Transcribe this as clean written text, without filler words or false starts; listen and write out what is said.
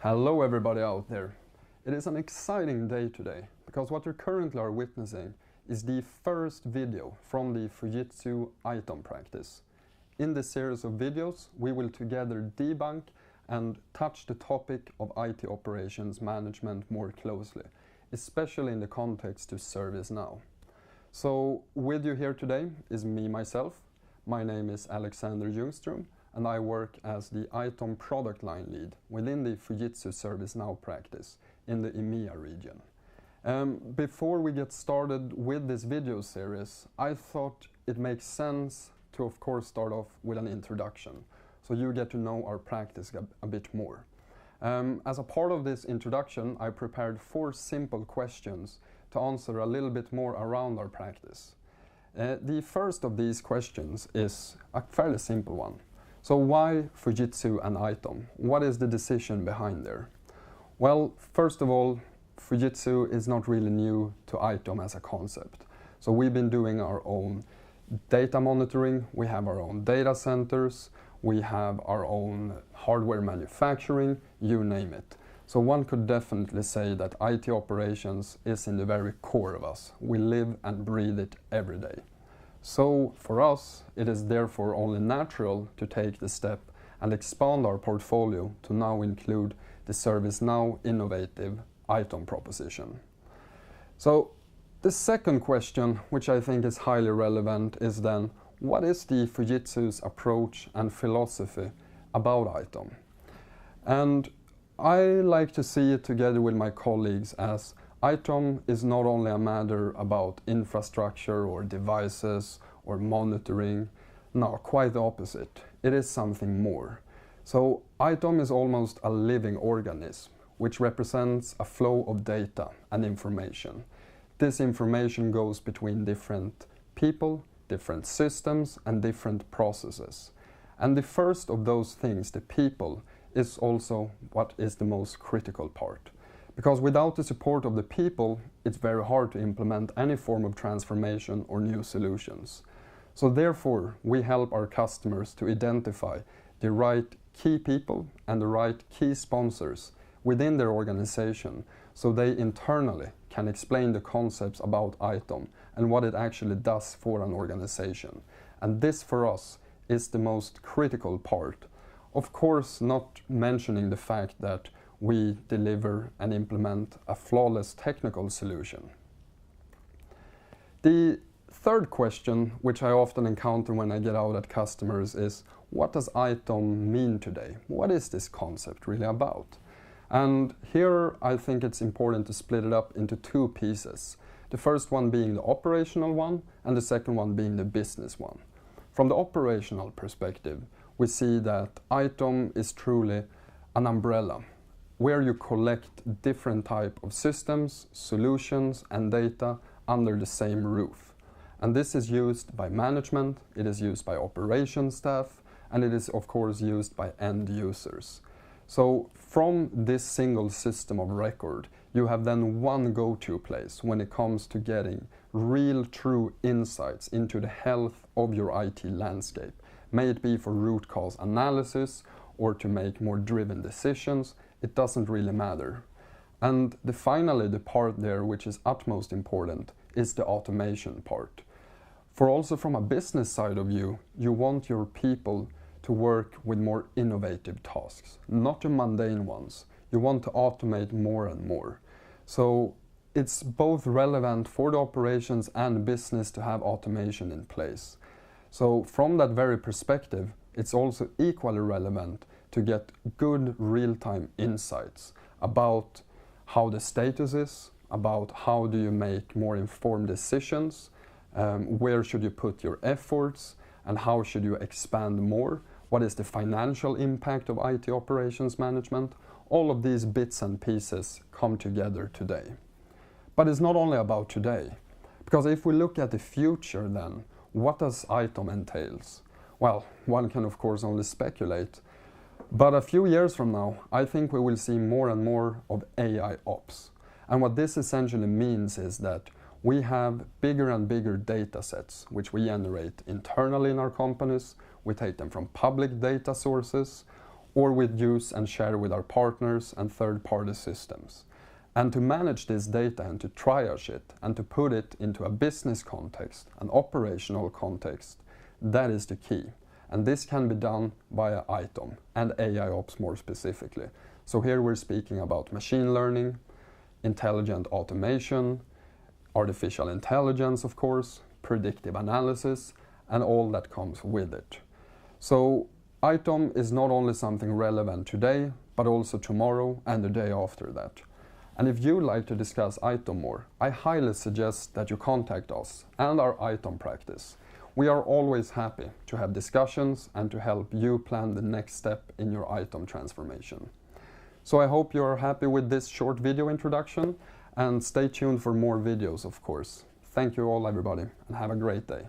Hello everybody out there. It is an exciting day today because what you currently are witnessing is the first video from the Fujitsu ITOM practice. In this series of videos we will together debunk and touch the topic of IT operations management more closely, especially in the context to ServiceNow. So with you here today is me myself. My name is Alexander Ljungström and I work as the ITOM product line lead within the Fujitsu ServiceNow practice in the EMEA region. Before we get started with this video series, I thought it makes sense to of course start off with an introduction, so you get to know our practice a bit more. As a part of this introduction, I prepared 4 simple questions to answer a little bit more around our practice. The first of these questions is a fairly simple one. So why Fujitsu and ITOM? What is the decision behind there? Well, first of all, Fujitsu is not really new to ITOM as a concept. So we've been doing our own data monitoring, we have our own data centers, we have our own hardware manufacturing, you name it. So one could definitely say that IT operations is in the very core of us. We live and breathe it every day. So for us, it is therefore only natural to take the step and expand our portfolio to now include the ServiceNow innovative ITOM proposition. So the second question, which I think is highly relevant, is then, what is the Fujitsu's approach and philosophy about ITOM? And I like to see it together with my colleagues as ITOM is not only a matter about infrastructure or devices or monitoring. No, quite the opposite. It is something more. So ITOM is almost a living organism, which represents a flow of data and information. This information goes between different people, different systems, and different processes. And the first of those things, the people, is also what is the most critical part. Because without the support of the people, it's very hard to implement any form of transformation or new solutions. So therefore, we help our customers to identify the right key people and the right key sponsors within their organization, so they internally can explain the concepts about ITOM and what it actually does for an organization. And this for us is the most critical part. Of course, not mentioning the fact that we deliver and implement a flawless technical solution. The third question, which I often encounter when I get out at customers, is what does ITOM mean today? What is this concept really about? And here I think it's important to split it up into 2 pieces. The first one being the operational one and the second one being the business one. From the operational perspective, we see that ITOM is truly an umbrella where you collect different type of systems, solutions, and data under the same roof. And this is used by management, it is used by operations staff, and it is of course used by end users. So from this single system of record, you have then one go-to place when it comes to getting real true insights into the health of your IT landscape. May it be for root cause analysis or to make more driven decisions, it doesn't really matter. And finally, the part there which is utmost important is the automation part. For also from a business side of view, you want your people to work with more innovative tasks, not the mundane ones. You want to automate more and more. So it's both relevant for the operations and business to have automation in place. So from that very perspective, it's also equally relevant to get good real-time insights about how the status is, about how do you make more informed decisions, where should you put your efforts, and how should you expand more, what is the financial impact of IT operations management. All of these bits and pieces come together today. But it's not only about today, because if we look at the future then, what does ITOM entails? Well, one can of course only speculate, but a few years from now, I think we will see more and more of AIOps. And what this essentially means is that we have bigger and bigger data sets, which we generate internally in our companies. We take them from public data sources, or with use and share with our partners and third-party systems. And to manage this data and to triage it and to put it into a business context, an operational context, that is the key. And this can be done via ITOM and AIOps more specifically. So here we're speaking about machine learning, intelligent automation, artificial intelligence, of course, predictive analysis, and all that comes with it. So ITOM is not only something relevant today, but also tomorrow and the day after that. And if you'd like to discuss ITOM more, I highly suggest that you contact us and our ITOM practice. We are always happy to have discussions and to help you plan the next step in your ITOM transformation. So I hope you are happy with this short video introduction, and stay tuned for more videos, of course. Thank you all, everybody, and have a great day.